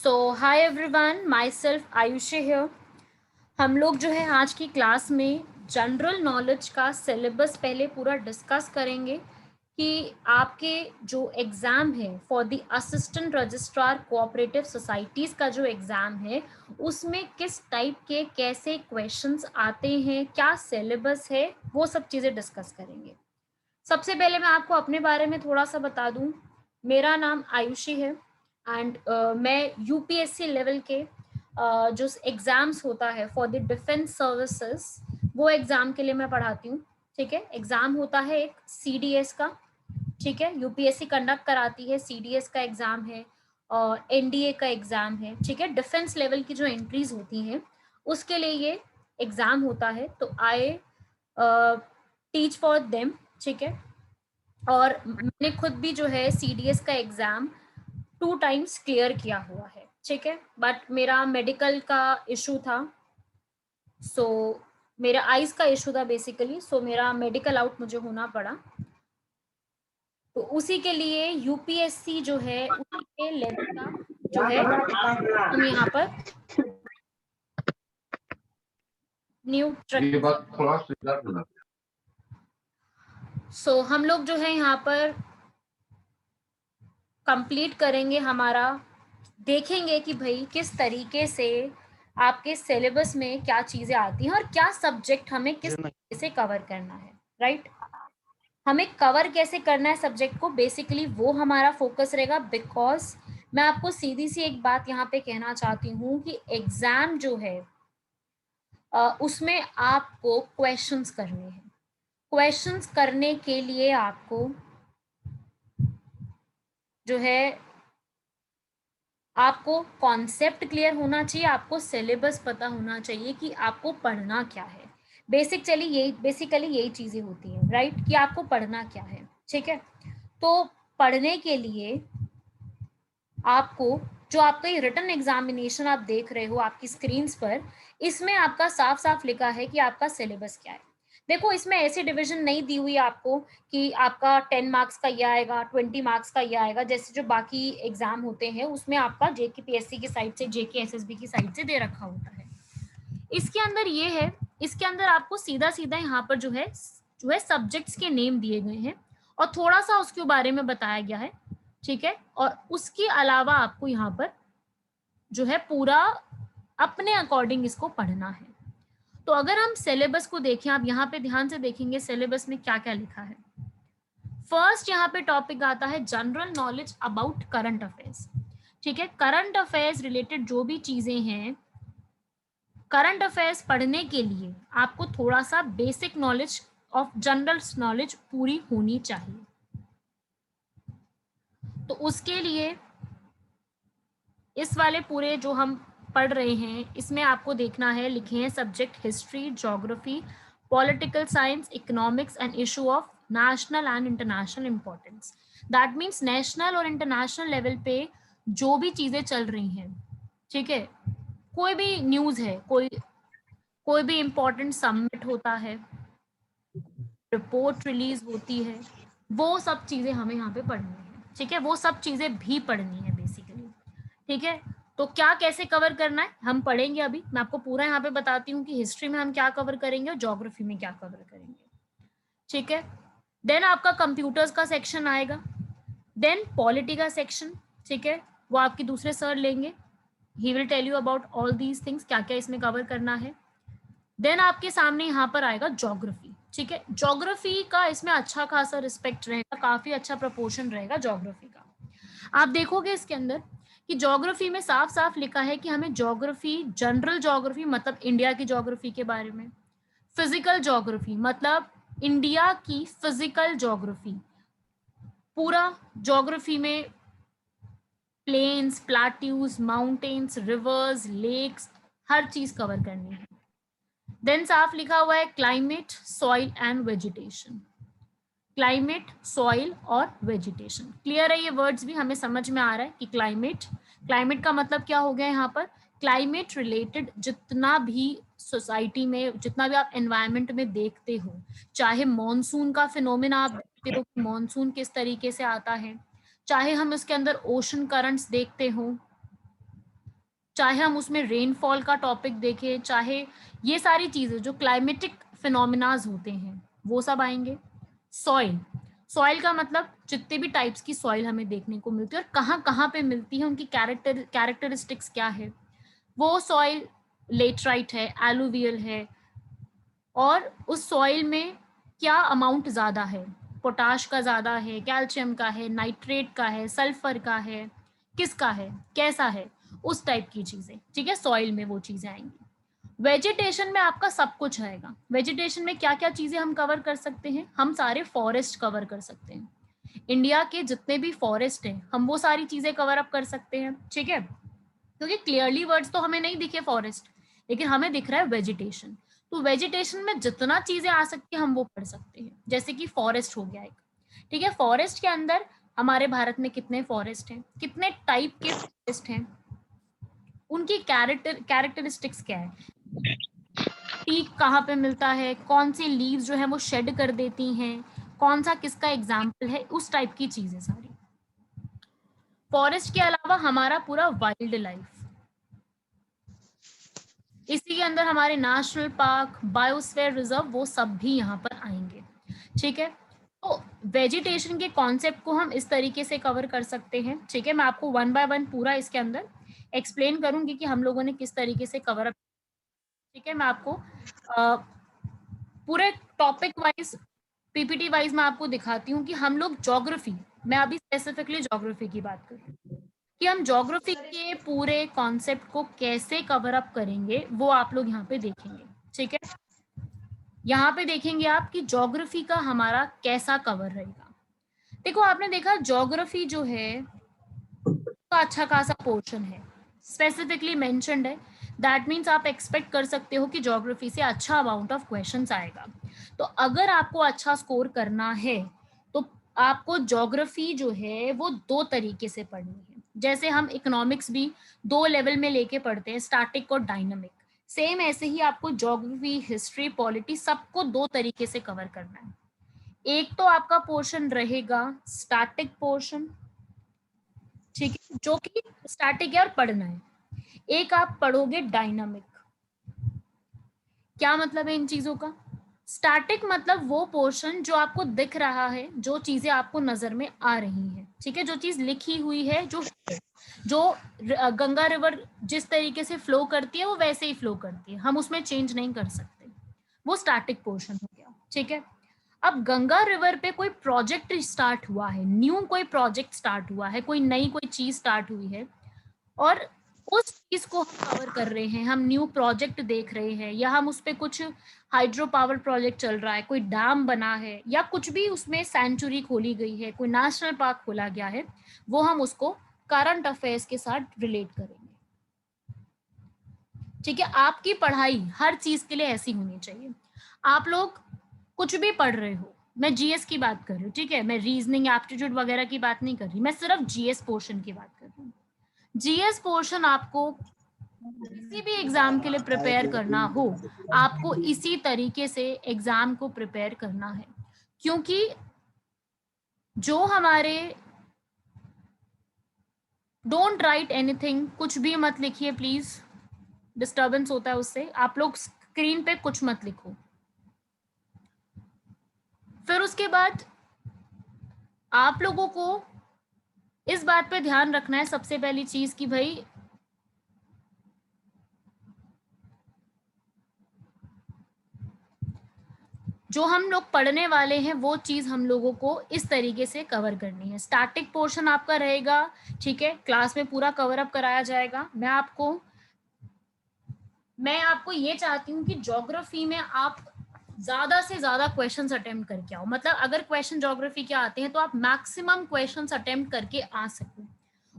So hi everyone, my self Ayushi here. हम लोग जो है आज की क्लास में जनरल नॉलेज का सिलेबस पहले पूरा डिस्कस करेंगे कि आपके जो एग्ज़ाम है for the assistant registrar cooperative societies का जो एग्ज़ाम है उसमें किस टाइप के कैसे क्वेश्चंस आते हैं, क्या सिलेबस है, वो सब चीज़ें डिस्कस करेंगे। सबसे पहले मैं आपको अपने बारे में थोड़ा सा बता दूं। मेरा नाम आयुषी है एंड मैं यूपीएससी लेवल के जो एग्ज़ाम्स होता है फॉर द डिफेंस सर्विसेज वो एग्ज़ाम के लिए मैं पढ़ाती हूँ। ठीक है, एग्ज़ाम होता है एक सीडीएस का। ठीक है, यूपीएससी कंडक्ट कराती है, सीडीएस का एग्ज़ाम है और एनडीए का एग्ज़ाम है। ठीक है, डिफेंस लेवल की जो एंट्रीज होती हैं उसके लिए ये एग्ज़ाम होता है। तो आई टीच फॉर देम। ठीक है, और मैंने खुद भी जो है सीडीएस का एग्ज़ाम 2 टाइम्स क्लियर किया हुआ है। ठीक है, बट मेरा मेडिकल का इशू था, सो मेरा आइज का इशू था बेसिकली, सो मेरा मेडिकल आउट मुझे होना पड़ा। तो उसी के लिए यूपीएससी जो है उसी के लेवल का जो है हम यहाँ पर न्यू ट्रक। सो हम लोग जो है यहाँ पर कंप्लीट करेंगे हमारा, देखेंगे कि भाई किस तरीके से आपके सिलेबस में क्या चीज़ें आती हैं और क्या सब्जेक्ट हमें किस तरीके से कवर करना है। राइट, हमें कवर कैसे करना है सब्जेक्ट को, बेसिकली वो हमारा फोकस रहेगा। बिकॉज मैं आपको सीधी सी एक बात यहाँ पे कहना चाहती हूँ कि एग्जाम जो है उसमें आपको क्वेश्चंस करने हैं। क्वेश्चंस करने के लिए आपको जो है आपको कॉन्सेप्ट क्लियर होना चाहिए, आपको सिलेबस पता होना चाहिए कि आपको पढ़ना क्या है। बेसिकली यही चीज़ें होती हैं, राइट, कि आपको पढ़ना क्या है। ठीक है, तो पढ़ने के लिए आपको जो आपका ये रिटन एग्जामिनेशन आप देख रहे हो आपकी स्क्रीन्स पर, इसमें आपका साफ साफ लिखा है कि आपका सिलेबस क्या है। देखो, इसमें ऐसी डिवीजन नहीं दी हुई आपको कि आपका 10 मार्क्स का ये आएगा, 20 मार्क्स का ये आएगा, जैसे जो बाकी एग्जाम होते हैं उसमें आपका जेकेपीएससी की साइड से, जेकेएसएसबी की साइड से दे रखा होता है। इसके अंदर ये है, इसके अंदर आपको सीधा सीधा यहाँ पर जो है सब्जेक्ट्स के नेम दिए गए हैं और थोड़ा सा उसके बारे में बताया गया है। ठीक है, और उसके अलावा आपको यहाँ पर जो है पूरा अपने अकॉर्डिंग इसको पढ़ना है। तो अगर हम सिलेबस को देखें, आप यहाँ पे ध्यान से देखेंगे सिलेबस में क्या क्या लिखा है। फर्स्ट यहाँ पे टॉपिक आता है general knowledge about current affairs. ठीक है, करंट अफेयर्स रिलेटेड जो भी चीजें हैं, करंट अफेयर्स पढ़ने के लिए आपको थोड़ा सा basic knowledge of general knowledge पूरी होनी चाहिए। तो उसके लिए इस वाले पूरे जो हम पढ़ रहे हैं इसमें आपको देखना है, लिखे हैं subject history, geography, political science, economics and issue of national and international importance. That means national और इंटरनेशनल लेवल पे जो भी चीज़ें चल रही हैं, ठीक है, कोई भी न्यूज़ है, कोई भी इम्पोर्टेंट सबमिट होता है, रिपोर्ट रिलीज होती है, वो सब चीज़ें हमें यहाँ पे पढ़नी है। ठीक है, वो सब चीज़ें भी पढ़नी है बेसिकली। ठीक है, तो क्या कैसे कवर करना है हम पढ़ेंगे अभी। मैं आपको पूरा यहाँ पे बताती हूँ कि हिस्ट्री में हम क्या कवर करेंगे और ज्योग्राफी में क्या कवर करेंगे। ठीक है, देन आपका कंप्यूटर्स का सेक्शन आएगा, देन पॉलिटी का सेक्शन। ठीक है, वो आपके दूसरे सर लेंगे, he will tell you about all these things, क्या क्या इसमें कवर करना है। देन आपके सामने यहाँ पर आएगा ज्योग्राफी। ठीक है, ज्योग्राफी का इसमें अच्छा खासा रिस्पेक्ट रहेगा, काफी अच्छा प्रपोर्शन रहेगा ज्योग्राफी का। आप देखोगे इसके अंदर कि ज्योग्राफी में साफ साफ लिखा है कि हमें ज्योग्राफी, जनरल ज्योग्राफी मतलब इंडिया की ज्योग्राफी के बारे में, फिजिकल ज्योग्राफी मतलब इंडिया की फिजिकल ज्योग्राफी, पूरा ज्योग्राफी में प्लेन्स, प्लाट्यूज, माउंटेन्स, रिवर्स, लेक्स, हर चीज कवर करनी है। देन साफ लिखा हुआ है climate, soil and vegetation. Climate, soil और वेजिटेशन, क्लियर है ये वर्ड्स भी हमें समझ में आ रहा है कि क्लाइमेट का मतलब क्या हो गया यहाँ पर। क्लाइमेट रिलेटेड जितना भी सोसाइटी में, जितना भी आप एनवायरनमेंट में देखते हो, चाहे मॉनसून का फिनोमेना आप देखते हो कि मॉनसून किस तरीके से आता है, चाहे हम इसके अंदर ओशन करंट्स देखते हो, चाहे हम उसमें रेनफॉल का टॉपिक देखें, चाहे ये सारी चीजें जो क्लाइमेटिक फिनोमिनाज होते हैं वो सब आएंगे। सॉइल, सॉइल का मतलब जितने भी टाइप्स की सॉइल हमें देखने को मिलती है और कहाँ कहाँ पे मिलती है, उनकी कैरेक्टरिस्टिक्स क्या है, वो सॉइल लेटराइट है, एलुवियल है, और उस सॉइल में क्या अमाउंट ज़्यादा है, पोटाश का ज़्यादा है, कैल्शियम का है, नाइट्रेट का है, सल्फर का है, किसका है, कैसा है, उस टाइप की चीज़ें, ठीक है, सॉइल में वो चीज़ें आएंगी। वेजिटेशन में आपका सब कुछ आएगा। वेजिटेशन में क्या क्या चीज़ें हम कवर कर सकते हैं, हम सारे फॉरेस्ट कवर कर सकते हैं, इंडिया के जितने भी फॉरेस्ट हैं हम वो सारी चीज़ें कवर अप कर सकते हैं, ठीक है, क्योंकि क्लियरली वर्ड्स तो हमें नहीं दिखे फॉरेस्ट, लेकिन हमें दिख रहा है वेजिटेशन। तो वेजिटेशन में जितना चीजें आ सकती है हम वो पढ़ सकते हैं, जैसे कि फॉरेस्ट हो गया एक, ठीक है, फॉरेस्ट के अंदर हमारे भारत में कितने फॉरेस्ट हैं, कितने टाइप के फॉरेस्ट हैं, उनकी कैरेक्टरिस्टिक्स क्या है, पीक कहाँ पे मिलता है, कौन सी लीव्स जो है वो शेड कर देती हैं, कौन सा किसका एग्जाम्पल है, उस टाइप की चीजें सारी। फॉरेस्ट के अलावा हमारा पूरा वाइल्ड लाइफ, इसी के अंदर हमारे नेशनल पार्क, बायोस्फीयर रिजर्व, वो सब भी यहाँ पर आएंगे, ठीक है। तो वेजिटेशन के कॉन्सेप्ट को हम इस तरीके से कवर कर सकते हैं, ठीक है, मैं आपको वन बाय वन पूरा इसके अंदर एक्सप्लेन करूंगी कि हम लोगों ने किस तरीके से कवर अप, ठीक है, मैं आपको पूरे टॉपिक वाइज, पीपीटी वाइज मैं आपको दिखाती हूँ कि हम लोग ज्योग्राफी, मैं अभी स्पेसिफिकली ज्योग्राफी की बात कर रही हूँ, कि हम ज्योग्राफी के पूरे कॉन्सेप्ट को कैसे कवर अप करेंगे वो आप लोग यहाँ पे देखेंगे, ठीक है। यहाँ पे देखेंगे आप कि ज्योग्राफी का हमारा कैसा कवर रहेगा। देखो आपने देखा ज्योग्राफी जो है का अच्छा खासा पोर्शन है, स्पेसिफिकली मेंशन्ड है, दैट मीन्स आप एक्सपेक्ट कर सकते हो कि ज्योग्राफी से अच्छा अमाउंट ऑफ क्वेश्चंस आएगा। तो अगर आपको अच्छा स्कोर करना है तो आपको ज्योग्राफी जो है वो दो तरीके से पढ़नी है, जैसे हम इकोनॉमिक्स भी दो लेवल में लेके पढ़ते हैं, स्टैटिक और डायनामिक, सेम ऐसे ही आपको ज्योग्राफी, हिस्ट्री, पॉलिटी सबको दो तरीके से कवर करना है। एक तो आपका पोर्शन रहेगा स्टैटिक पोर्शन, ठीक है, जो कि स्टैटिक है और पढ़ना है। एक आप पढ़ोगे डायनामिक। क्या मतलब है इन चीजों का? स्टैटिक मतलब वो पोर्शन जो आपको दिख रहा है, जो चीजें आपको नजर में आ रही हैं, ठीक है, जो चीज लिखी हुई है, जो गंगा रिवर जिस तरीके से फ्लो करती है वो वैसे ही फ्लो करती है, हम उसमें चेंज नहीं कर सकते, वो स्टैटिक पोर्शन हो गया, ठीक है। अब गंगा रिवर पे कोई प्रोजेक्ट स्टार्ट हुआ है, न्यू कोई प्रोजेक्ट स्टार्ट हुआ है, कोई नई कोई चीज स्टार्ट हुई है, और उस चीज को हम कवर कर रहे हैं, हम न्यू प्रोजेक्ट देख रहे हैं, या हम उस पे कुछ हाइड्रो पावर प्रोजेक्ट चल रहा है, कोई डैम बना है, या कुछ भी उसमें सेंचुरी खोली गई है, कोई नेशनल पार्क खोला गया है, वो हम उसको करंट अफेयर्स के साथ रिलेट करेंगे, ठीक है। आपकी पढ़ाई हर चीज के लिए ऐसी होनी चाहिए, आप लोग कुछ भी पढ़ रहे हो, मैं जीएस की बात कर रही हूँ, ठीक है, मैं रीजनिंग, एप्टीट्यूड वगैरह की बात नहीं कर रही, मैं सिर्फ जीएस पोर्शन की बात कर रही हूँ। जीएस पोर्शन आपको किसी भी एग्जाम के लिए प्रिपेयर करना हो, आपको इसी तरीके से एग्जाम को प्रिपेयर करना है, क्योंकि जो हमारे, डोंट राइट एनीथिंग, कुछ भी मत लिखिए प्लीज, डिस्टर्बेंस होता है उससे, आप लोग स्क्रीन पे कुछ मत लिखो। फिर उसके बाद आप लोगों को इस बात पे ध्यान रखना है सबसे पहली चीज कि भाई जो हम लोग पढ़ने वाले हैं वो चीज हम लोगों को इस तरीके से कवर करनी है। स्टैटिक पोर्शन आपका रहेगा, ठीक है, क्लास में पूरा कवर अप कराया जाएगा। मैं आपको ये चाहती हूँ कि ज्योग्राफी में आप ज्यादा से ज्यादा क्वेश्चंस अटेम्प्ट करके आओ, मतलब अगर क्वेश्चन ज्योग्राफी के आते हैं तो आप मैक्सिमम क्वेश्चंस अटेम्प्ट करके आ सको।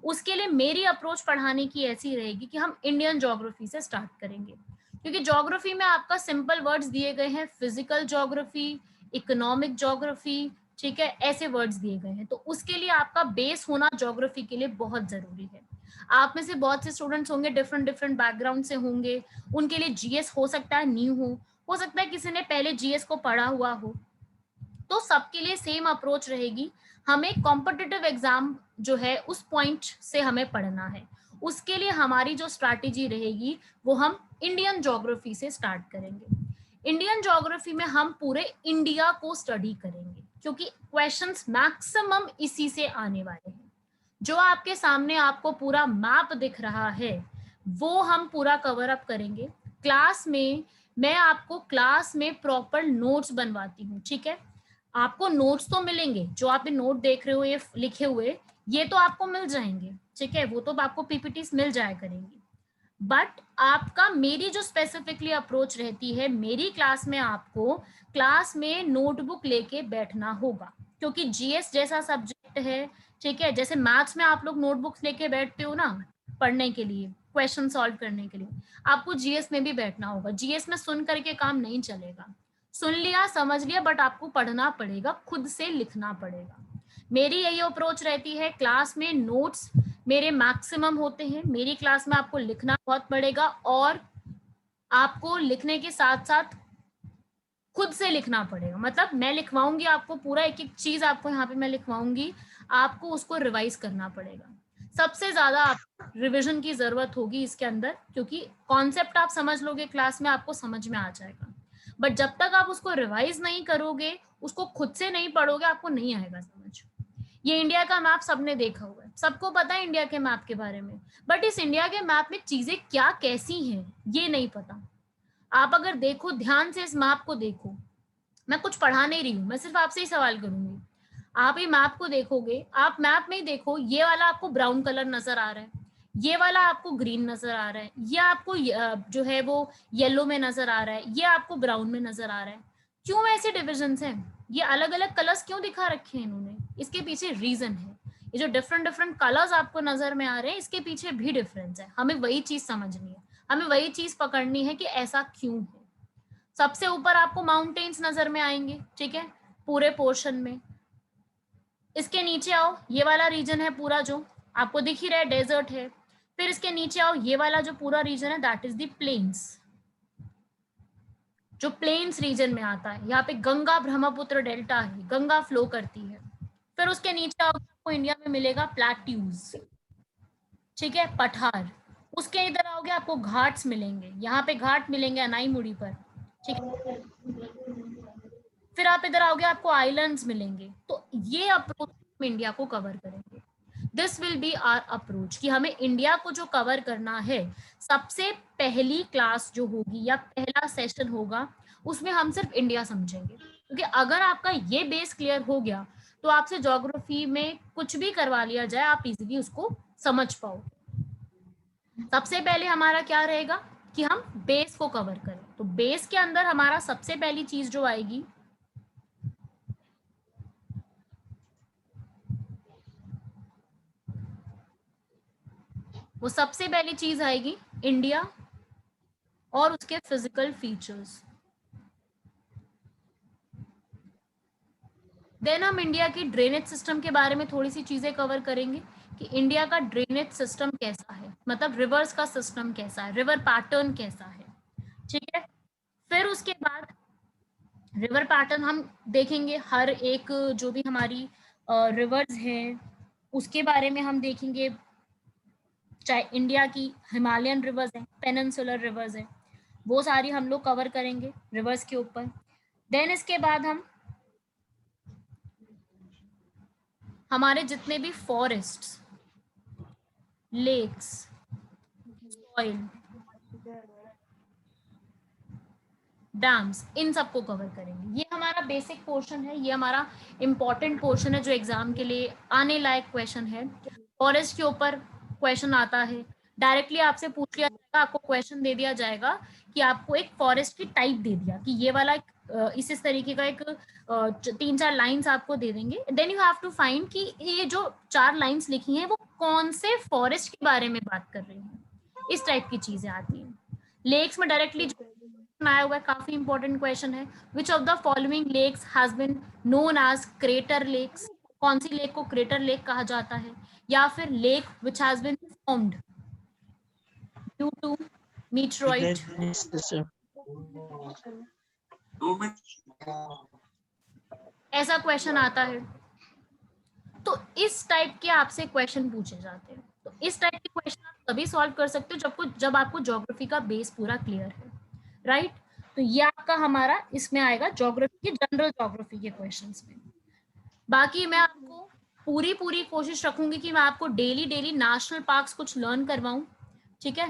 उसके लिए मेरी अप्रोच पढ़ाने की ऐसी रहेगी कि हम इंडियन ज्योग्राफी से स्टार्ट करेंगे, क्योंकि ज्योग्राफी में आपका सिंपल वर्ड्स दिए गए हैं, फिजिकल ज्योग्राफी, इकोनॉमिक ज्योग्राफी, ठीक है, ऐसे वर्ड्स दिए गए हैं, तो उसके लिए आपका बेस होना ज्योग्राफी के लिए बहुत जरूरी है। आप में से बहुत से स्टूडेंट्स होंगे डिफरेंट डिफरेंट बैकग्राउंड से होंगे, उनके लिए जीएस हो सकता है न्यू हो सकता है किसी ने पहले जीएस को पढ़ा हुआ हो, तो सबके लिए सेम अप्रोच रहेगी। हमें कॉम्पिटिटिव एग्जाम जो है उस पॉइंट से हमें पढ़ना है, उसके लिए हमारी जो स्ट्रैटेजी रहेगी वो हम इंडियन ज्योग्राफी से स्टार्ट करेंगे। इंडियन ज्योग्राफी में हम पूरे इंडिया को स्टडी करेंगे, क्योंकि क्वेश्चंस मैक्सिमम इसी से आने वाले हैं। जो आपके सामने आपको पूरा मैप दिख रहा है वो हम पूरा कवर अप करेंगे क्लास में। मैं आपको क्लास में प्रॉपर नोट्स बनवाती हूँ, ठीक है। आपको नोट्स तो मिलेंगे, जो आप नोट देख रहे हो ये लिखे हुए, ये तो आपको मिल जाएंगे, ठीक है, वो तो आपको पीपीटीज मिल जाया करेंगी। बट आपका मेरी जो स्पेसिफिकली अप्रोच रहती है, मेरी क्लास में आपको क्लास में नोटबुक लेके बैठना होगा, क्योंकि जीएस जैसा सब्जेक्ट है, ठीक है। जैसे मैथ्स में आप लोग नोटबुक्स लेके बैठते हो ना पढ़ने के लिए, क्वेश्चन सॉल्व करने के लिए, आपको जीएस में भी बैठना होगा। जीएस में सुन करके काम नहीं चलेगा, सुन लिया समझ लिया, बट आपको पढ़ना पड़ेगा, खुद से लिखना पड़ेगा। मेरी यही अप्रोच रहती है। क्लास में नोट्स मेरे मैक्सिमम होते हैं, मेरी क्लास में आपको लिखना बहुत पड़ेगा, और आपको लिखने के साथ साथ खुद से लिखना पड़ेगा। मतलब मैं लिखवाऊंगी आपको पूरा, एक एक चीज आपको यहाँ पे मैं लिखवाऊंगी, आपको उसको रिवाइज करना पड़ेगा। सबसे ज्यादा आपको रिविजन की जरूरत होगी इसके अंदर, क्योंकि कॉन्सेप्ट आप समझ लोगे क्लास में, आपको समझ में आ जाएगा, बट जब तक आप उसको रिवाइज नहीं करोगे, उसको खुद से नहीं पढ़ोगे, आपको नहीं आएगा समझ। ये इंडिया का मैप सबने देखा हुआ है, सबको पता है इंडिया के मैप के बारे में, बट इस इंडिया के मैप में चीजें क्या कैसी हैं ये नहीं पता। आप अगर देखो ध्यान से इस मैप को देखो, मैं कुछ पढ़ा नहीं रही हूँ, मैं सिर्फ आपसे ही सवाल करूंगी। आप ये मैप को देखोगे, आप मैप में ही देखो, ये वाला आपको ब्राउन कलर नजर आ रहा है, ये वाला आपको ग्रीन नजर आ रहा है, ये आपको जो है वो येलो में नजर आ रहा है, ये आपको ब्राउन में नजर आ रहा है। क्यों ऐसे डिविजन्स हैं? ये अलग अलग कलर्स क्यों दिखा रखे हैं इन्होंने? इसके पीछे रीजन है। ये जो डिफरेंट डिफरेंट कलर्स आपको नजर में आ रहे हैं, इसके पीछे भी डिफरेंस है। हमें वही चीज समझनी है, हमें वही चीज पकड़नी है कि ऐसा क्यों है। सबसे ऊपर आपको माउंटेन्स नजर में आएंगे, ठीक है, पूरे पोर्शन में। इसके नीचे आओ, ये वाला रीजन है पूरा जो आपको दिख ही रहा है, डेजर्ट है। फिर इसके नीचे आओ, ये वाला जो पूरा रीजन है दैट इज द प्लेन्स, जो प्लेन्स रीजन में आता है। यहाँ पे गंगा ब्रह्मपुत्र डेल्टा है, गंगा फ्लो करती है। फिर उसके नीचे आओ, आपको इंडिया में मिलेगा प्लेट्यूज, ठीक है, पठार। उसके इधर आओगे आपको घाट्स मिलेंगे, यहाँ पे घाट मिलेंगे अनाईमुड़ी पर, ठीक है। फिर आप इधर आओगे आपको आइलैंड्स मिलेंगे। तो ये अप्रोच हम इंडिया को कवर करेंगे। This will be our approach कि हमें इंडिया को जो कवर करना है, सबसे पहली क्लास जो होगी या पहला सेशन होगा, उसमें हम सिर्फ इंडिया समझेंगे। क्योंकि अगर आपका ये बेस क्लियर हो गया तो आपसे ज्योग्राफी में कुछ भी करवा लिया जाए, आप इजीली उसको समझ पाओ। सबसे पहले हमारा क्या रहेगा कि हम बेस को कवर करें। तो बेस के अंदर हमारा सबसे पहली चीज जो आएगी, वो सबसे पहली चीज आएगी इंडिया और उसके फिजिकल फीचर्स। देन हम इंडिया की ड्रेनेज सिस्टम के बारे में थोड़ी सी चीजें कवर करेंगे कि इंडिया का ड्रेनेज सिस्टम कैसा है, मतलब रिवर्स का सिस्टम कैसा है, रिवर पैटर्न कैसा है, ठीक है। फिर उसके बाद रिवर पैटर्न हम देखेंगे, हर एक जो भी हमारी रिवर्स हैं उसके बारे में हम देखेंगे, चाहे इंडिया की हिमालयन रिवर्स है, पेनिनसुलर रिवर्स है, वो सारी हम लोग कवर करेंगे रिवर्स के ऊपर। देन इसके बाद हम हमारे जितने भी फॉरेस्ट्स, लेक्स, सॉइल, डैम्स, इन सबको कवर करेंगे। ये हमारा बेसिक पोर्शन है, ये हमारा इंपॉर्टेंट पोर्शन है जो एग्जाम के लिए आने लायक क्वेश्चन है। फॉरेस्ट के ऊपर क्वेश्चन आता है, डायरेक्टली आपसे पूछ लिया जाएगा, आपको क्वेश्चन दे दिया जाएगा कि आपको एक फॉरेस्ट की टाइप दे दिया कि ये वाला इस तरीके का एक 3-4 लाइंस आपको दे देंगे। Then you have to find कि ये जो 4 लाइंस लिखी हैं वो कौन से फॉरेस्ट के बारे में बात कर रही हैं। इस टाइप की चीजें आती हैं। लेक्स में डायरेक्टली आया हुआ है, काफी इंपॉर्टेंट क्वेश्चन है। Which of the following lakes has been known as crater lakes? कौन सी लेक को क्रेटर लेक कहा जाता है? या फिर lake which has been formed due to meteoroid. ऐसा क्वेश्चन आता है। तो इस टाइप के आपसे क्वेश्चन पूछे जाते हैं। तो इस टाइप के क्वेश्चन आप तभी सॉल्व कर सकते हो जब आपको ज्योग्राफी का बेस पूरा क्लियर है, राइट। तो ये आपका हमारा इसमें आएगा ज्योग्राफी के, जनरल ज्योग्राफी के क्वेश्चंस में। बाकी मैं आपको पूरी पूरी कोशिश रखूंगी कि मैं आपको डेली डेली नेशनल पार्क्स कुछ लर्न करवाऊं, ठीक है,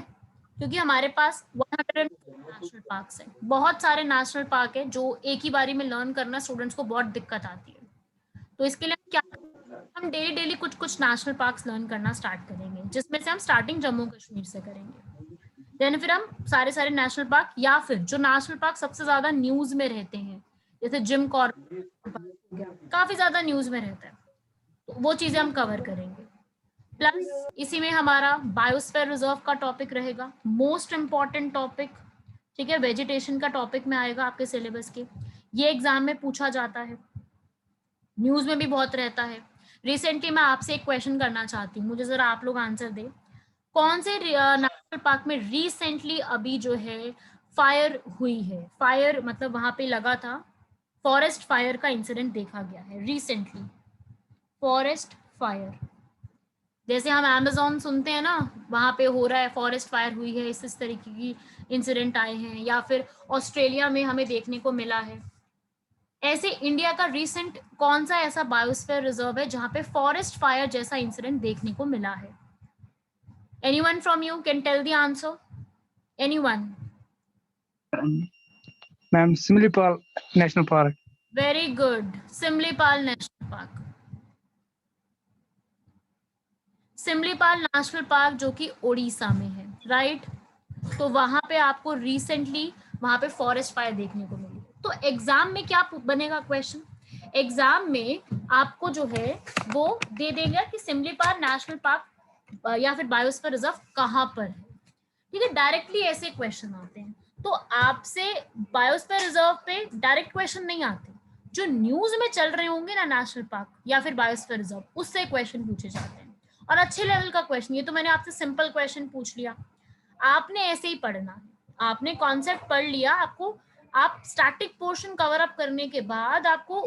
क्योंकि हमारे पास 100 नेशनल पार्क्स हैं, बहुत सारे नेशनल पार्क है जो एक ही बारी में लर्न करना स्टूडेंट्स को बहुत दिक्कत आती है। तो इसके लिए हम क्या करेंगे, हम डेली डेली कुछ कुछ नेशनल पार्क्स लर्न करना स्टार्ट करेंगे, जिसमें से हम स्टार्टिंग जम्मू कश्मीर से करेंगे। देन फिर हम सारे सारे नेशनल पार्क, या फिर जो नेशनल पार्क सबसे ज्यादा न्यूज में रहते हैं, जैसे जिम कॉर्बेट काफी ज्यादा न्यूज में रहता है, तो वो चीजें हम कवर करेंगे। प्लस इसी में हमारा बायोस्फीयर रिजर्व का टॉपिक रहेगा, मोस्ट इंपॉर्टेंट टॉपिक, ठीक है, वेजिटेशन का टॉपिक में आएगा आपके सिलेबस के। ये एग्जाम में पूछा जाता है, न्यूज में भी बहुत रहता है। रिसेंटली मैं आपसे एक क्वेश्चन करना चाहती हूँ, मुझे जरा आप लोग आंसर दें। कौन से नेशनल पार्क में रिसेंटली अभी जो है फायर हुई है, फायर मतलब वहां पे लगा था, फॉरेस्ट फायर का इंसिडेंट देखा गया है रिसेंटली, फॉरेस्ट फायर। जैसे हम अमेज़न सुनते हैं ना, वहां पे हो रहा है, फॉरेस्ट फायर हुई है, इस तरीके की इंसिडेंट आए हैं, या फिर ऑस्ट्रेलिया में हमें देखने को मिला है। ऐसे इंडिया का रिसेंट कौन सा ऐसा बायोस्फीयर रिजर्व है जहां पे फॉरेस्ट फायर जैसा इंसिडेंट देखने को मिला है? Anyone from you can tell the answer, anyone? Ma'am Similipal national park. Very good, Similipal national park. Similipal national park जो कि उड़ीसा में है, राइट। तो वहां पे आपको रिसेंटली वहां पे फॉरेस्ट फायर देखने को मिली। तो एग्जाम में क्या बनेगा क्वेश्चन, एग्जाम में आपको जो है वो दे देंगे कि सिमलीपाल नेशनल पार्क या फिर बायोस्फीयर रिजर्व कहाँ पर है, ठीक है, डायरेक्टली ऐसे क्वेश्चन आते हैं। तो आपसे बायोस्फीयर रिजर्व पे डायरेक्ट क्वेश्चन नहीं आते, जो न्यूज में चल रहे होंगे ना नेशनल पार्क या फिर बायोस्फीयर रिजर्व, उससे क्वेश्चन पूछे जाते हैं, और अच्छे लेवल का क्वेश्चन। ये तो मैंने आपसे सिंपल क्वेश्चन पूछ लिया, आपने ऐसे ही पढ़ना है, आपने कॉन्सेप्ट पढ़ लिया, आपको आप स्टैटिक पोर्शन कवर अप करने के बाद आपको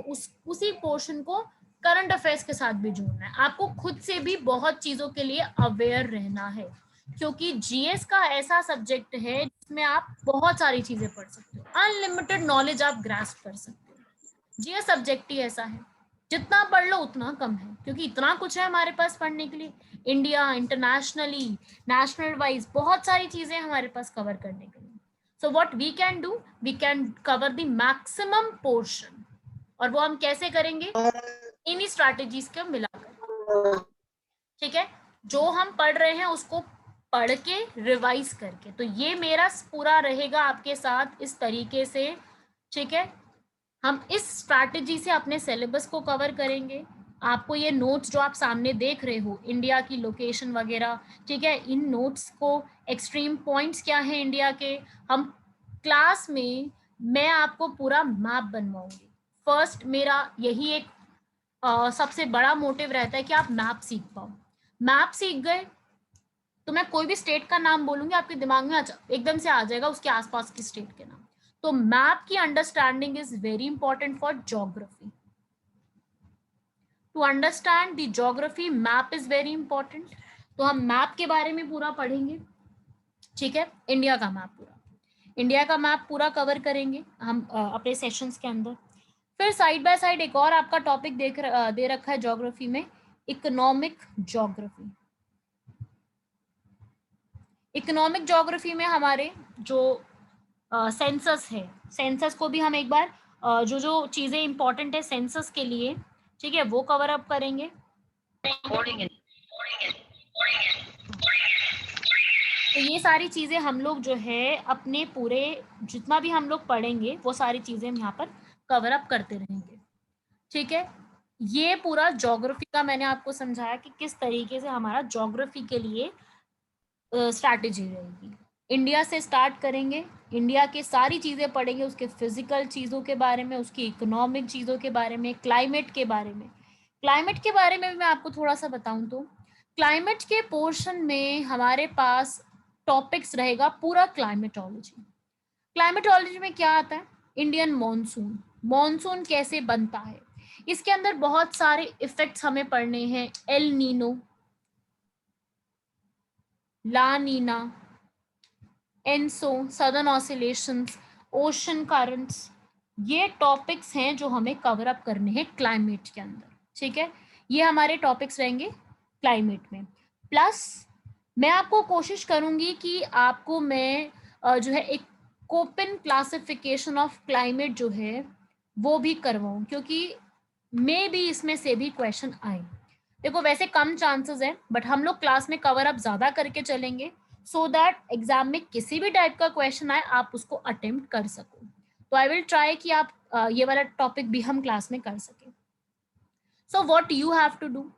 उसी पोर्शन को करंट अफेयर्स के साथ भी जोड़ना है, आपको खुद से भी बहुत चीजों के लिए अवेयर रहना है, क्योंकि जीएस का ऐसा सब्जेक्ट है जिसमें आप बहुत सारी चीजें पढ़ सकते हो, अनलिमिटेड नॉलेज आप ग्रास्प कर सकते हो। जीएस सब्जेक्ट ही ऐसा है, जितना पढ़ लो उतना कम है, क्योंकि इतना कुछ है हमारे पास पढ़ने के लिए, इंडिया, इंटरनेशनली, नेशनल वाइज बहुत सारी चीजें हमारे पास कवर करने के लिए। So what we can do, we can cover the maximum portion, और वो हम कैसे करेंगे, इन्हीं स्ट्रैटेजीज के मिलाकर, ठीक है, जो हम पढ़ रहे हैं उसको पढ़ के रिवाइज करके। तो ये मेरा पूरा रहेगा आपके साथ इस तरीके से, ठीक है, हम इस स्ट्रैटेजी से अपने सिलेबस को कवर करेंगे। आपको ये नोट्स जो आप सामने देख रहे हो, इंडिया की लोकेशन वगैरह, ठीक है, इन नोट्स को एक्सट्रीम पॉइंट्स क्या है इंडिया के, हम क्लास में मैं आपको पूरा मैप बनवाऊंगी। फर्स्ट मेरा यही एक सबसे बड़ा मोटिव रहता है कि आप मैप सीख पाओ। मैप सीख गए तो मैं कोई भी स्टेट का नाम बोलूंगी, आपके दिमाग में एकदम से आ जाएगा उसके आसपास की स्टेट के नाम। तो मैप की understanding is very important for geography. To understand the geography map is very important. तो हम मैप के बारे में पूरा पढ़ेंगे, ठीक है, इंडिया का मैप पूरा, इंडिया का मैप पूरा कवर करेंगे हम अपने सेशंस के अंदर। फिर साइड बाय साइड एक और आपका टॉपिक दे रखा है ज्योग्राफी में, इकोनॉमिक ज्योग्राफी। इकोनॉमिक ज्योग्राफी में हमारे जो सेंसस है, सेंसस को भी हम एक बार जो जो चीजें इंपॉर्टेंट है सेंसस के लिए, ठीक है, वो कवर अप करेंगे। तो ये सारी चीजें हम लोग जो है अपने पूरे जितना भी हम लोग पढ़ेंगे वो सारी चीजें हम यहाँ पर कवर अप करते रहेंगे, ठीक है। ये पूरा ज्योग्राफी का मैंने आपको समझाया कि किस तरीके से हमारा ज्योग्राफी के लिए स्ट्रैटेजी रहेगी। इंडिया से स्टार्ट करेंगे, इंडिया के सारी चीज़ें पढ़ेंगे, उसके फिजिकल चीज़ों के बारे में, उसकी इकोनॉमिक चीज़ों के बारे में, क्लाइमेट के बारे में। क्लाइमेट के बारे में भी मैं आपको थोड़ा सा बताऊं तो क्लाइमेट के पोर्शन में हमारे पास टॉपिक्स रहेगा पूरा क्लाइमेटोलॉजी। क्लाइमेटोलॉजी में क्या आता है, इंडियन मॉनसून, मॉनसून कैसे बनता है, इसके अंदर बहुत सारे इफेक्ट्स हमें पढ़ने हैं, El Nino, La Nina, ENSO, southern oscillations, ocean currents, ये टॉपिक्स हैं जो हमें कवर अप करने हैं क्लाइमेट के अंदर, ठीक है। ये हमारे टॉपिक्स रहेंगे क्लाइमेट में। प्लस मैं आपको कोशिश करूंगी कि आपको मैं जो है एक कोपेन क्लासिफिकेशन ऑफ क्लाइमेट जो है वो भी करवाऊं, क्योंकि मे भी इसमें से भी क्वेश्चन आए। देखो वैसे कम चांसेस है, बट हम लोग क्लास में कवर अप ज्यादा करके चलेंगे, सो दैट एग्जाम में किसी भी टाइप का क्वेश्चन आए आप उसको अटेम्प्ट कर सको। तो आई विल ट्राई कि आप ये वाला टॉपिक भी हम क्लास में कर सके। So what you have to do,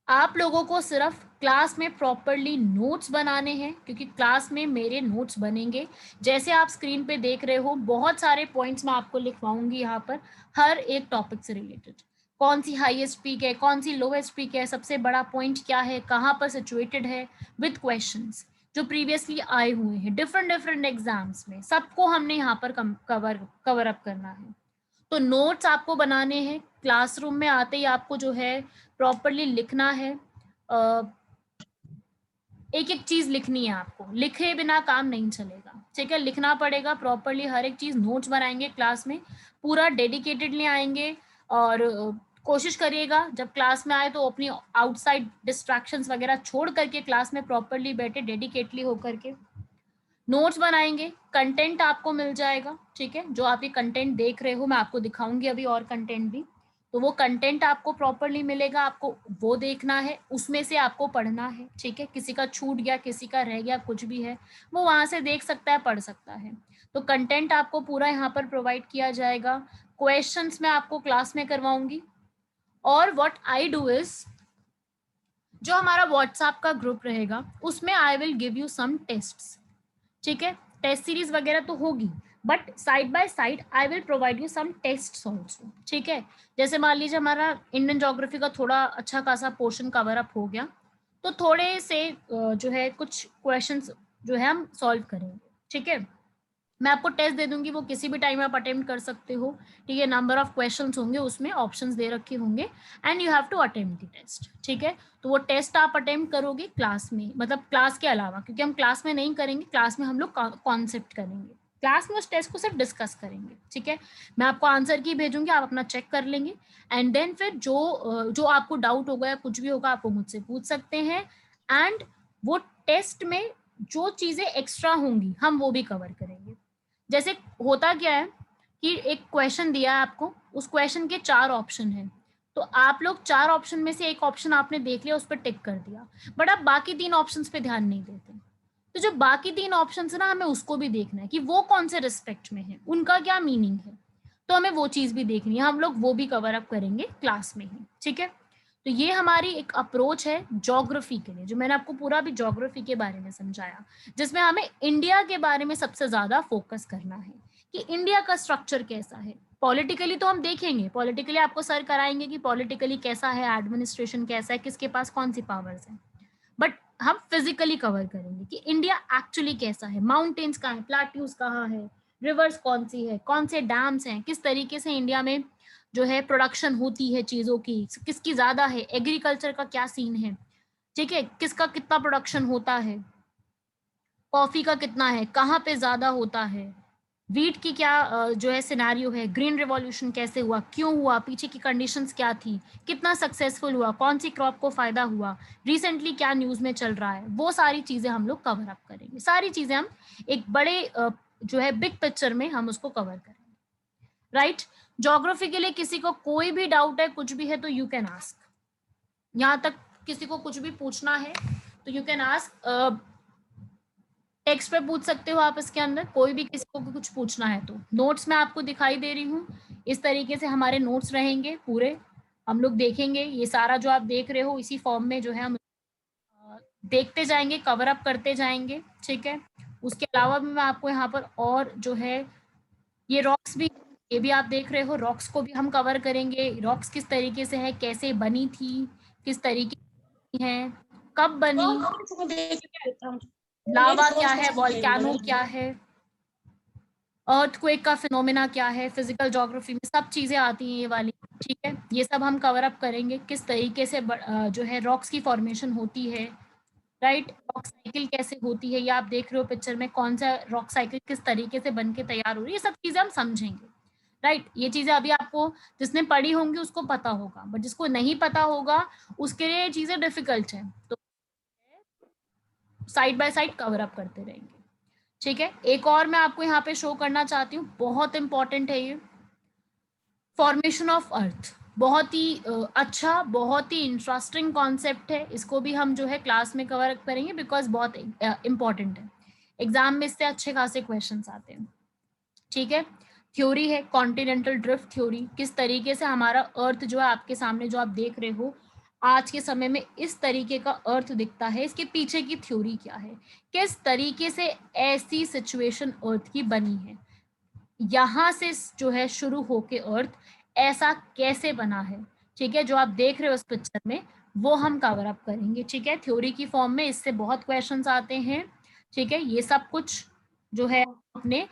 आप लोगों को सिर्फ क्लास में प्रॉपरली नोट्स बनाने हैं, क्योंकि क्लास में मेरे नोट्स बनेंगे। जैसे आप स्क्रीन पे देख रहे हो बहुत सारे पॉइंट्स मैं आपको लिखवाऊंगी यहाँ पर, हर एक टॉपिक से रिलेटेड। कौन सी हाईएस्ट पीक है, कौन सी लोएस्ट पीक है, सबसे बड़ा पॉइंट क्या है, कहाँ पर सिचुएटेड है, विद क्वेश्चंस जो प्रीवियसली आए हुए हैं डिफरेंट डिफरेंट एग्जाम्स में, सबको हमने यहाँ पर कवर अप करना है। तो नोट्स आपको बनाने हैं, क्लासरूम में आते ही आपको जो है प्रॉपरली लिखना है। एक एक चीज लिखनी है आपको, लिखे बिना काम नहीं चलेगा, ठीक है। लिखना पड़ेगा प्रॉपरली, हर एक चीज नोट्स बनाएंगे क्लास में, पूरा डेडिकेटेडली आएंगे। और कोशिश करिएगा जब क्लास में आए तो अपनी आउटसाइड डिस्ट्रैक्शंस वगैरह छोड़ करके क्लास में प्रॉपरली बैठे डेडिकेटली होकर के नोट्स बनाएंगे। कंटेंट आपको मिल जाएगा, ठीक है। जो आप ये कंटेंट देख रहे हो मैं आपको दिखाऊंगी अभी और कंटेंट भी, तो वो कंटेंट आपको प्रॉपरली मिलेगा, आपको वो देखना है, उसमें से आपको पढ़ना है, ठीक है। किसी का छूट गया, किसी का रह गया, कुछ भी है वो वहां से देख सकता है, पढ़ सकता है। तो कंटेंट आपको पूरा यहाँ पर प्रोवाइड किया जाएगा। क्वेश्चंस मैं आपको क्लास में करवाऊंगी। और व्हाट आई डू इज, जो हमारा व्हाट्सएप का ग्रुप रहेगा उसमें I will give you some tests, ठीक है। टेस्ट सीरीज वगैरह तो होगी, but side by side I will provide you some test also, ठीक है। जैसे मान लीजिए हमारा इंडियन ज्योग्राफी का थोड़ा अच्छा खासा पोर्शन कवर अप हो गया, तो थोड़े से जो है कुछ क्वेश्चंस जो है हम सॉल्व करेंगे, ठीक है। मैं आपको टेस्ट दे दूंगी, वो किसी भी टाइम आप अटेम्प्ट कर सकते हो, ठीक है। नंबर ऑफ क्वेश्चंस होंगे, उसमें ऑप्शंस दे रखे होंगे and you have to attempt the test, ठीक है। तो वो टेस्ट आप अटेम्प्ट करोगे क्लास में, मतलब क्लास के अलावा, क्योंकि हम क्लास में नहीं करेंगे, क्लास में हम लोग कॉन्सेप्ट करेंगे, क्लास में उस टेस्ट को सिर्फ डिस्कस करेंगे, ठीक है। मैं आपको आंसर की भेजूंगी, आप अपना चेक कर लेंगे एंड देन फिर जो आपको डाउट होगा या कुछ भी होगा आपको मुझसे पूछ सकते हैं। एंड वो टेस्ट में जो चीजें एक्स्ट्रा होंगी हम वो भी कवर करेंगे। जैसे होता क्या है कि एक क्वेश्चन दिया है आपको, उस क्वेश्चन के 4 ऑप्शन हैं, तो आप लोग 4 ऑप्शन में से एक ऑप्शन आपने देख लिया, उस पर टिक कर दिया, बट आप बाकी 3 ऑप्शंस पे ध्यान नहीं देते। तो जो बाकी 3 ऑप्शंस है ना, हमें उसको भी देखना है कि वो कौन से रिस्पेक्ट में है, उनका क्या मीनिंग है, तो हमें वो चीज भी देखनी है, हम लोग वो भी कवर अप करेंगे क्लास में ही, ठीक है। तो ये हमारी एक अप्रोच है ज्योग्राफी के लिए, जो मैंने आपको पूरा भी ज्योग्राफी के बारे में समझाया, जिसमें हमें इंडिया के बारे में सबसे ज्यादा फोकस करना है कि इंडिया का स्ट्रक्चर कैसा है। पॉलिटिकली तो हम देखेंगे, पॉलिटिकली आपको सर कराएंगे कि पॉलिटिकली कैसा है, एडमिनिस्ट्रेशन कैसा है, किसके पास कौन सी पावर्स है, बट हम फिजिकली कवर करेंगे कि इंडिया एक्चुअली कैसा है, माउंटेन्स कहाँ है, प्लाट्यूज कहाँ है, रिवर्स कौन सी है, कौन से डैम्स हैं, किस तरीके से इंडिया में जो है प्रोडक्शन होती है चीजों की, किसकी ज्यादा है, एग्रीकल्चर का क्या सीन है, ठीक है, किसका कितना प्रोडक्शन होता है, कॉफी का कितना है, कहाँ पे ज्यादा होता है, वीट की क्या जो है सिनेरियो है, ग्रीन रिवॉल्यूशन कैसे हुआ, क्यों हुआ, पीछे की कंडीशंस क्या थी, कितना सक्सेसफुल हुआ, कौन सी क्रॉप को फायदा हुआ, रिसेंटली क्या न्यूज में चल रहा है, वो सारी चीजें हम लोग कवर अप करेंगे। सारी चीजें हम एक बड़े जो है बिग पिक्चर में हम उसको कवर करेंगे, राइट। ज्योग्राफी के लिए किसी को कोई भी डाउट है, कुछ भी है, तो यू कैन आस्क, यहाँ तक किसी को कुछ भी पूछना है तो यू कैन आस्क, टेक्स्ट पे पूछ सकते हो आप, इसके अंदर कोई भी किसी को भी कुछ पूछना है तो। नोट्स मैं आपको दिखाई दे रही हूँ, इस तरीके से हमारे नोट्स रहेंगे पूरे, हम लोग देखेंगे ये सारा जो आप देख रहे हो इसी फॉर्म में जो है हम देखते जाएंगे, कवर अप करते जाएंगे, ठीक है। उसके अलावा भी मैं आपको यहाँ पर और जो है ये रॉक्स भी, ये भी आप देख रहे हो, रॉक्स को भी हम कवर करेंगे, रॉक्स किस तरीके से है, कैसे बनी थी, किस तरीके की है, कब बनी, लावा क्या है, वॉल्केनो क्या है, अर्थक्वेक का फिनोमेना क्या है, फिजिकल ज्योग्राफी में सब चीजें आती हैं ये वाली, ठीक है। ये सब हम कवर अप करेंगे, किस तरीके से जो है रॉक्स की फॉर्मेशन होती है, राइट। रॉक साइकिल कैसे होती है, ये आप देख रहे हो पिक्चर में, कौन सा रॉक साइकिल किस तरीके से बन के तैयार हो रही है, ये सब चीजें हम समझेंगे। राइट, ये चीजें अभी आपको जिसने पढ़ी होंगी उसको पता होगा, बट जिसको नहीं पता होगा उसके लिए ये चीजें डिफिकल्ट है, तो side by side cover up करते रहेंगे। ठीक है, एक और मैं आपको यहाँ पे शो करना चाहती हूँ, बहुत इंपॉर्टेंट है ये, फॉर्मेशन ऑफ अर्थ। बहुत ही अच्छा, बहुत ही इंटरेस्टिंग कॉन्सेप्ट है, इसको भी हम जो है क्लास में कवर करेंगे बिकॉज बहुत इंपॉर्टेंट है, एग्जाम में इससे अच्छे खासे क्वेश्चंस आते हैं। ठीक है, थ्योरी है कॉन्टिनेंटल ड्रिफ्ट थ्योरी, किस तरीके से हमारा अर्थ जो है आपके सामने जो आप देख रहे हो आज के समय में इस तरीके का अर्थ दिखता है, इसके पीछे की थ्योरी क्या है, किस तरीके से ऐसी सिचुएशन अर्थ की बनी है, यहाँ से जो है शुरू होके अर्थ ऐसा कैसे बना है। ठीक है, जो आप देख रहे हो इस पिक्चर में वो हम कवर अप करेंगे। ठीक है, थ्योरी की फॉर्म में इससे बहुत क्वेश्चंस आते हैं। ठीक है, ये सब कुछ जो है अपने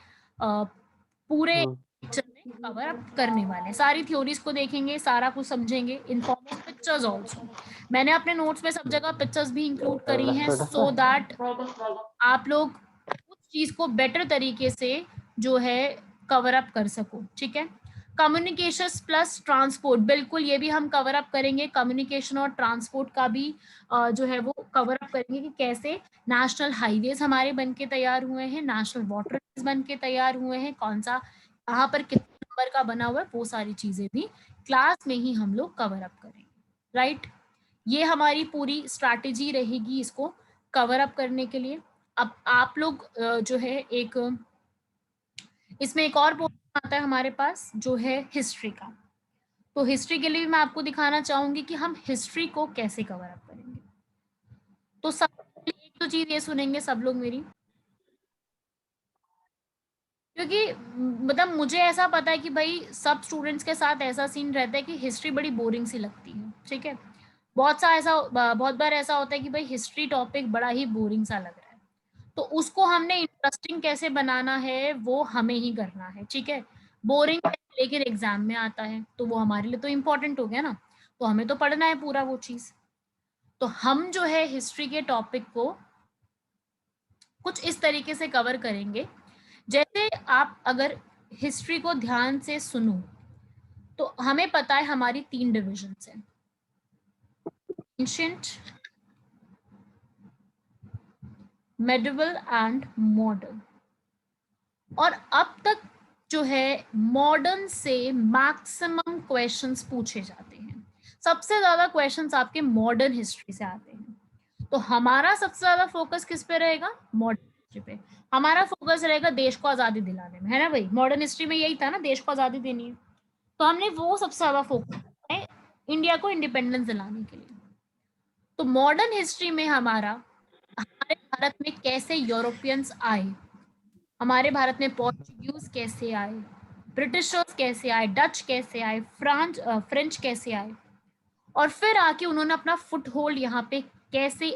पूरे पिक्चर में कवर अप करने वाले हैं, सारी थ्योरीज को देखेंगे, सारा कुछ समझेंगे in form of pictures also. मैंने अपने नोट्स में सब जगह पिक्चर्स भी इंक्लूड करी हैं सो दैट आप लोग उस चीज को बेटर तरीके से जो है कवर अप कर सको। ठीक है, कम्युनिकेशन प्लस ट्रांसपोर्ट, बिल्कुल ये भी हम कवर अप करेंगे, कम्युनिकेशन और ट्रांसपोर्ट का भी जो है वो कवर अप करेंगे कि कैसे नेशनल हाईवेज हमारे बन के तैयार हुए हैं, नेशनल वाटर बन के तैयार हुए हैं, कौन सा कहाँ पर कितने नंबर का बना हुआ है, वो सारी चीजें भी क्लास में ही हम लोग कवर अप करेंगे। राइट, ये हमारी पूरी स्ट्रैटेजी रहेगी इसको कवर अप करने के लिए। अब आप लोग जो है एक इसमें एक और पोर्शन आता है हमारे पास जो है हिस्ट्री का, तो हिस्ट्री के लिए मैं आपको दिखाना चाहूंगी कि हम हिस्ट्री को कैसे कवर अप करेंगे। तो सब एक तो चीज ये सुनेंगे सब लोग मेरी, क्योंकि मतलब मुझे ऐसा पता है कि भाई सब स्टूडेंट्स के साथ ऐसा सीन रहता है कि हिस्ट्री बड़ी बोरिंग सी लगती है। ठीक है, बहुत बार ऐसा होता है कि भाई हिस्ट्री टॉपिक बड़ा ही बोरिंग सा लग रहा है, तो उसको हमने इंटरेस्टिंग कैसे बनाना है वो हमें ही करना है। ठीक है, बोरिंग लेकिन एग्जाम में आता है तो वो हमारे लिए तो इम्पोर्टेंट हो गया ना, तो हमें तो पढ़ना है पूरा वो चीज। तो हम जो है हिस्ट्री के टॉपिक को कुछ इस तरीके से कवर करेंगे, जैसे आप अगर हिस्ट्री को ध्यान से सुनो तो हमें पता है हमारी 3 डिविजन्स हैं, एंशिएंट, मेडिवल एंड मॉडर्न। और अब तक जो है मॉडर्न से मैक्सिमम क्वेश्चंस पूछे जाते हैं, सबसे ज्यादा क्वेश्चंस आपके मॉडर्न हिस्ट्री से आते हैं, तो हमारा सबसे ज्यादा फोकस किस पे रहेगा, मॉडर्न हिस्ट्री पे। हमारा फोकस रहेगा देश को आजादी दिलाने में, है ना भाई, मॉडर्न हिस्ट्री में यही था ना, देश को आजादी देनी है, तो हमने वो सबसे ज्यादा फोकस है इंडिया को इंडिपेंडेंस दिलाने के लिए। तो मॉडर्न हिस्ट्री में हमारे भारत में कैसे यूरोपियंस आए, हमारे भारत में पोर्चुगीज कैसे आए, ब्रिटिशर्स कैसे आए, डच कैसे आए, फ्रेंच कैसे आए, और फिर आके उन्होंने अपना फुट होल्ड यहाँ पे कैसे